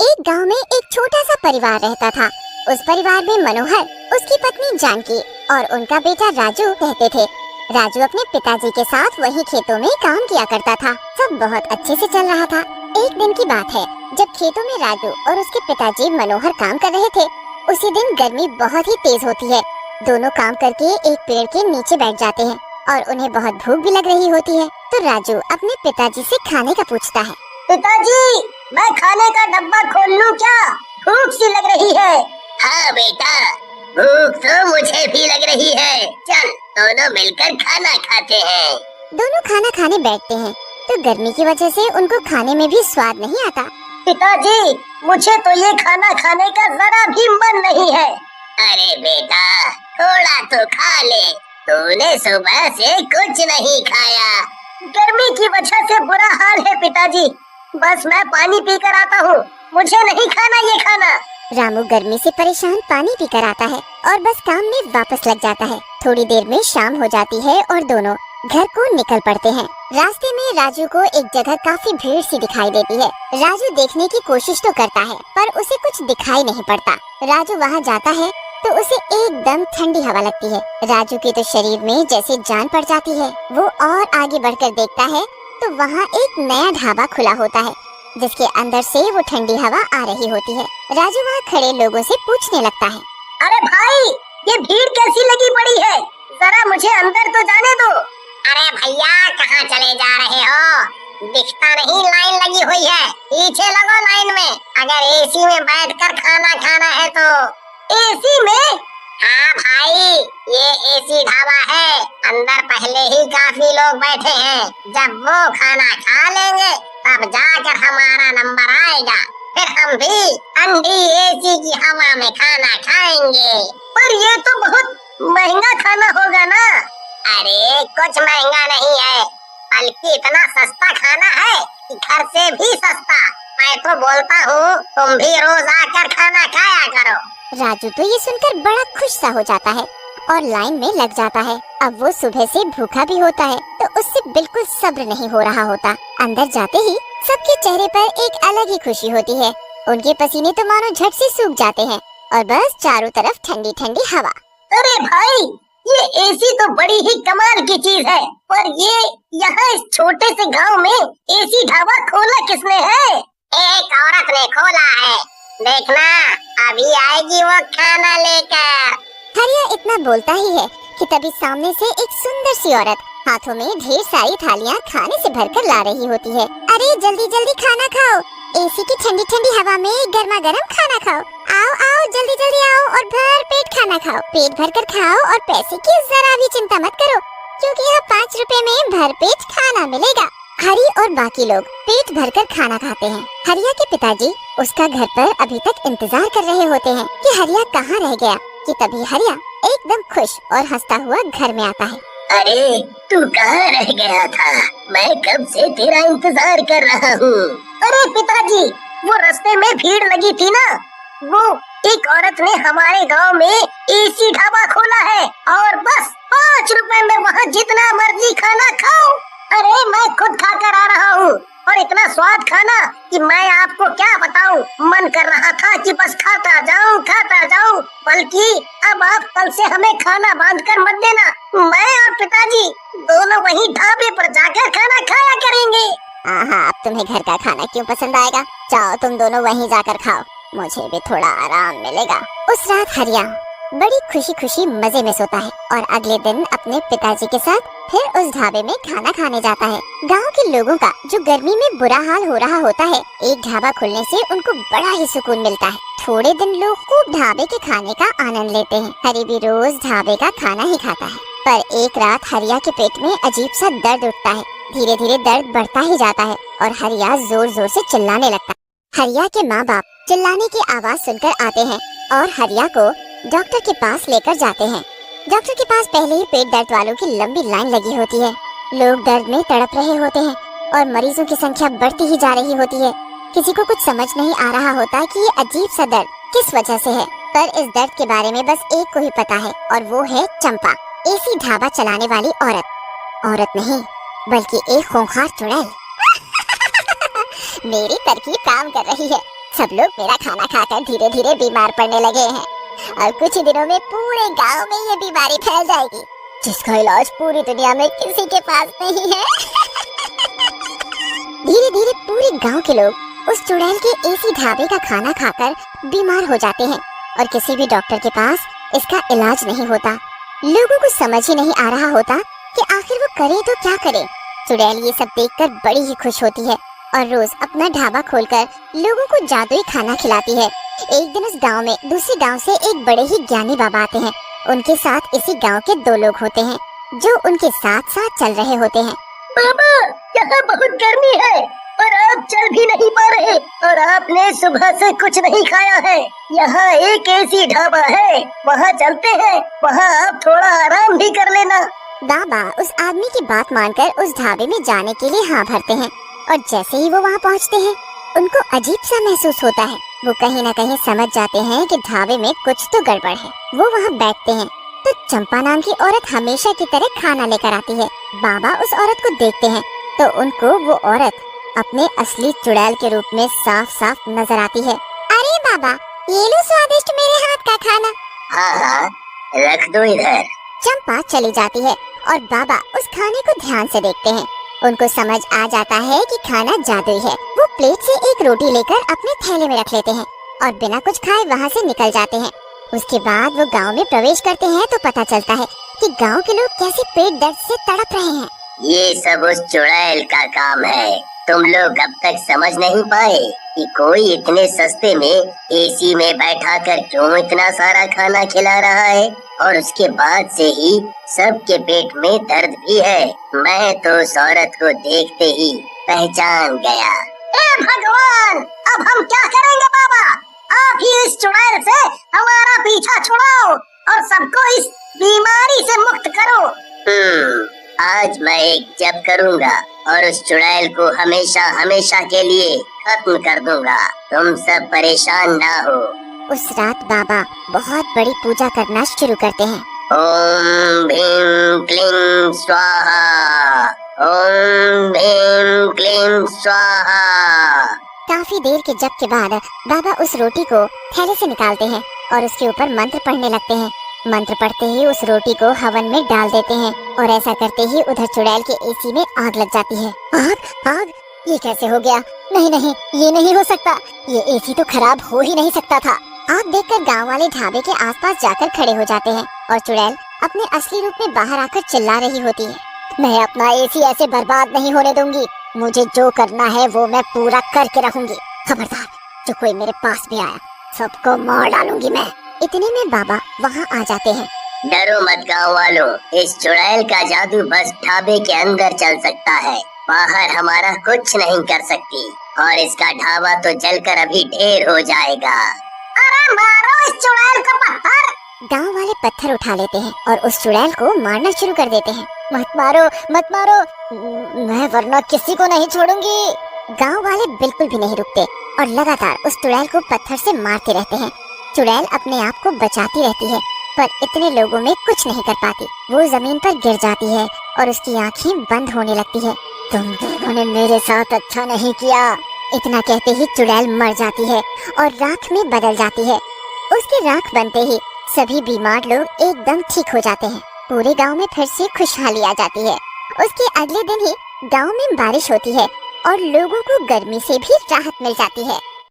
एक गांव में एक छोटा सा परिवार रहता था। उस परिवार में मनोहर, उसकी पत्नी जानकी और उनका बेटा राजू रहते थे। राजू अपने पिताजी के साथ वही खेतों में काम किया करता था। सब बहुत अच्छे से चल रहा था। एक दिन की बात है, जब खेतों में राजू और उसके पिताजी मनोहर काम कर रहे थे। उसी दिन गर्मी बहुत ही तेज होती है। दोनों काम करके एक पेड़ के नीचे बैठ जाते हैं और उन्हें बहुत भूख भी लग रही होती है। तो राजू अपने पिताजी से खाने का पूछता है। पिताजी, मैं खाने का डब्बा खोल लूं क्या? भूख सी लग रही है। हाँ बेटा, भूख तो मुझे भी लग रही है। चल दोनों मिलकर खाना खाते हैं। दोनों खाना खाने बैठते हैं तो गर्मी की वजह से उनको खाने में भी स्वाद नहीं आता। पिताजी, मुझे तो ये खाना खाने का जरा भी मन नहीं है। अरे बेटा, थोड़ा तो खा ले। तूने सुबह से कुछ नहीं खाया। गर्मी की वजह से बुरा हाल है पिताजी। बस मैं पानी पी कर आता हूँ। मुझे नहीं खाना ये खाना। रामू गर्मी से परेशान पानी पीकर आता है और बस काम में वापस लग जाता है। थोड़ी देर में शाम हो जाती है और दोनों घर को निकल पड़ते हैं। रास्ते में राजू को एक जगह काफी भीड़ सी दिखाई देती है। राजू देखने की कोशिश तो करता है पर उसे कुछ दिखाई नहीं पड़ता। राजू वहाँ जाता है तो उसे एकदम ठंडी हवा लगती है। राजू के तो शरीर में जैसे जान पड़ जाती है। वो और आगे बढ़कर देखता है तो वहाँ एक नया ढाबा खुला होता है जिसके अंदर से वो ठंडी हवा आ रही होती है। राजू वहाँ खड़े लोगों से पूछने लगता है, अरे भाई, ये भीड़ कैसी लगी पड़ी है? जरा मुझे अंदर तो जाने दो। अरे भैया, कहाँ चले जा रहे हो? दिखता नहीं लाइन लगी हुई है। पीछे लगो लाइन में। अगर एसी में बैठकर खाना खाना है तो। एसी में? हाँ भाई, ये एसी ढाबा है। अंदर पहले ही काफी लोग बैठे हैं। जब वो खाना खा लेंगे तब जाकर हमारा नंबर आएगा। फिर हम भी ठंडी एसी की हवा में खाना खाएंगे। पर ये तो बहुत महंगा खाना होगा ना? अरे कुछ महंगा नहीं है, बल्कि इतना सस्ता खाना है कि घर से भी सस्ता। मैं तो बोलता हूँ तुम भी रोज आकर खाना खाया करो। राजू तो ये सुनकर बड़ा खुश सा हो जाता है और लाइन में लग जाता है। अब वो सुबह से भूखा भी होता है तो उससे बिल्कुल सब्र नहीं हो रहा होता। अंदर जाते ही सबके चेहरे पर एक अलग ही खुशी होती है। उनके पसीने तो मानो झट से सूख जाते हैं और बस चारों तरफ ठंडी ठंडी हवा। अरे भाई, ये एसी तो बड़ी ही कमाल की चीज है। पर ये यहाँ इस छोटे से गांव में एसी ढाबा खोला किसने है? एक औरत ने खोला है। देखना, अभी आएगी वो खाना लेकर। हरिया इतना बोलता ही है कि तभी सामने से एक सुंदर सी औरत हाथों में ढेर सारी थालियां खाने से भरकर ला रही होती है। अरे जल्दी जल्दी खाना खाओ, एसी की ठंडी ठंडी हवा में गर्मा गर्म खाना खाओ। आओ आओ, जल्दी जल्दी आओ और भर पेट खाना खाओ। पेट भर कर खाओ और पैसे की जरा भी चिंता मत करो, क्योंकि यहाँ 5 रुपए में भर पेट खाना मिलेगा। हरी और बाकी लोग पेट भरकर खाना खाते हैं। हरिया के पिताजी उसका घर पर अभी तक इंतजार कर रहे होते हैं कि हरिया कहाँ रह गया, कि तभी हरिया एकदम खुश और हंसता हुआ घर में आता है। अरे तू कहाँ रह गया था? मैं कब से तेरा इंतजार कर रहा हूँ। अरे पिताजी, वो रास्ते में भीड़ लगी थी ना, वो एक औरत ने हमारे गांव में एसी ढाबा खोला है और बस 5 रुपए में वहाँ जितना मर्जी खाना खाओ। अरे मैं खुद खाकर आ रहा हूँ और इतना स्वाद खाना कि मैं आपको क्या बताऊँ। मन कर रहा था कि बस खाता जाऊँ। बल्कि अब आप कल से हमें खाना बांध कर मत देना। मैं और पिताजी दोनों वहीं ढाबे पर जाकर खाना खाया करेंगे। हाँ, अब तुम्हें घर का खाना क्यों पसंद आएगा? जाओ तुम दोनों वहीं जाकर खाओ, मुझे भी थोड़ा आराम मिलेगा। उस रात हरिया बड़ी खुशी खुशी मजे में सोता है और अगले दिन अपने पिताजी के साथ फिर उस ढाबे में खाना खाने जाता है। गांव के लोगों का जो गर्मी में बुरा हाल हो रहा होता है, एक ढाबा खुलने से उनको बड़ा ही सुकून मिलता है। थोड़े दिन लोग खूब ढाबे के खाने का आनंद लेते हैं। हरी भी रोज ढाबे का खाना ही खाता है। पर एक रात हरिया के पेट में अजीब सा दर्द उठता है। धीरे धीरे दर्द बढ़ता ही जाता है और हरिया जोर जोर से चिल्लाने लगता है। हरिया के माँ बाप चिल्लाने की आवाज सुनकर आते हैं और हरिया को डॉक्टर के पास लेकर जाते हैं। डॉक्टर के पास पहले ही पेट दर्द वालों की लंबी लाइन लगी होती है। लोग दर्द में तड़प रहे होते हैं और मरीजों की संख्या बढ़ती ही जा रही होती है। किसी को कुछ समझ नहीं आ रहा होता कि ये अजीब सा दर्द किस वजह से है। पर इस दर्द के बारे में बस एक को ही पता है और वो है चंपा, एसी ढाबा चलाने वाली औरत नहीं बल्कि एक खूंखार चुड़ैल। मेरी तरकीब काम कर रही है। सब लोग मेरा खाना खाकर धीरे धीरे बीमार पड़ने लगे हैं और कुछ ही दिनों में पूरे गांव में ये बीमारी फैल जाएगी, जिसका इलाज पूरी दुनिया में किसी के पास नहीं है। धीरे धीरे पूरे गांव के लोग उस चुड़ैल के एसी ढाबे का खाना खाकर बीमार हो जाते हैं और किसी भी डॉक्टर के पास इसका इलाज नहीं होता। लोगों को समझ ही नहीं आ रहा होता कि आखिर वो करे तो क्या करे। चुड़ैल ये सब देखकर बड़ी ही खुश होती है और रोज अपना ढाबा खोलकर लोगों को जादुई खाना खिलाती है। एक दिन उस गांव में दूसरे गांव से एक बड़े ही ज्ञानी बाबा आते हैं। उनके साथ इसी गांव के 2 लोग होते हैं जो उनके साथ साथ चल रहे होते हैं। बाबा, यहाँ बहुत गर्मी है और आप चल भी नहीं पा रहे और आपने सुबह से कुछ नहीं खाया है। यहाँ एक ऐसी ढाबा है, वहाँ चलते हैं, वहाँ आप थोड़ा आराम भी कर लेना। बाबा उस आदमी की बात मानकर उस ढाबे में जाने के लिए हाँ भरते हैं और जैसे ही वो वहाँ पहुँचते हैं उनको अजीब सा महसूस होता है। वो कहीं न कहीं समझ जाते हैं कि ढाबे में कुछ तो गड़बड़ है। वो वहाँ बैठते हैं तो चंपा नाम की औरत हमेशा की तरह खाना लेकर आती है। बाबा उस औरत को देखते हैं तो उनको वो औरत अपने असली चुड़ैल के रूप में साफ साफ नजर आती है। अरे बाबा, ये लो स्वादिष्ट मेरे हाथ का खाना। हाँ, रख दो इधर। चंपा चली जाती है और बाबा उस खाने को ध्यान से देखते हैं। उनको समझ आ जाता है कि खाना जादुई है। वो प्लेट से एक रोटी लेकर अपने थैले में रख लेते हैं और बिना कुछ खाए वहाँ से निकल जाते हैं। उसके बाद वो गांव में प्रवेश करते हैं तो पता चलता है कि गांव के लोग कैसे पेट दर्द से तड़प रहे हैं। ये सब उस चुड़ैल का काम है। तुम लोग अब तक समझ नहीं पाए कि कोई इतने सस्ते में एसी में बैठा कर क्यों इतना सारा खाना खिला रहा है, और उसके बाद से ही सबके पेट में दर्द भी है। मैं तो उस औरत को देखते ही पहचान गया। ए भगवान, अब हम क्या करेंगे बाबा? आप ही इस चुड़ैल से हमारा पीछा छुड़ाओ और सबको इस बीमारी से मुक्त करो। आज मैं एक जप करूंगा और उस चुड़ैल को हमेशा हमेशा के लिए खत्म कर दूंगा। तुम सब परेशान ना हो। उस रात बाबा बहुत बड़ी पूजा करना शुरू करते हैं। ओम भीम क्लीं स्वाहा, ओम भीम क्लीं स्वाहा। काफी देर के जप के बाद बाबा उस रोटी को थैले से निकालते हैं और उसके ऊपर मंत्र पढ़ने लगते हैं। मंत्र पढ़ते ही उस रोटी को हवन में डाल देते हैं और ऐसा करते ही उधर चुड़ैल के एसी में आग लग जाती है। आग आग, ये कैसे हो गया? नहीं नहीं, ये नहीं हो सकता। ये एसी तो खराब हो ही नहीं सकता था। आग देखकर गांव वाले ढाबे के आसपास जाकर खड़े हो जाते हैं और चुड़ैल अपने असली रूप में बाहर आकर चिल्ला रही होती है। मैं अपना एसी ऐसे बर्बाद नहीं होने दूंगी। मुझे जो करना है वो मैं पूरा करके रहूंगी। खबरदार, जो कोई मेरे पास भी आया सबको मार डालूंगी मैं। इतने में बाबा वहाँ आ जाते हैं। डरो मत गाँव वालों, इस चुड़ैल का जादू बस ढाबे के अंदर चल सकता है, बाहर हमारा कुछ नहीं कर सकती, और इसका ढाबा तो जलकर अभी ढेर हो जाएगा। अरे मारो इस चुड़ैल को पत्थर। गांव वाले पत्थर उठा लेते हैं और उस चुड़ैल को मारना शुरू कर देते हैं। मत मारो मत मारो, मैं वरना किसी को नहीं छोड़ूंगी। गांव वाले बिल्कुल भी नहीं रुकते और लगातार उस चुड़ैल को पत्थर से मारते रहते हैं। चुड़ैल अपने आप को बचाती रहती है पर इतने लोगों में कुछ नहीं कर पाती। वो जमीन पर गिर जाती है और उसकी आंखें बंद होने लगती है। तुम दोनों ने मेरे साथ अच्छा नहीं किया। इतना कहते ही चुड़ैल मर जाती है और राख में बदल जाती है। उसकी राख बनते ही सभी बीमार लोग एकदम ठीक हो जाते हैं। पूरे गांव में फिर से खुशहाली आ जाती है। उसके अगले दिन ही गांव में बारिश होती है और लोगों को गर्मी से भी राहत मिल जाती है।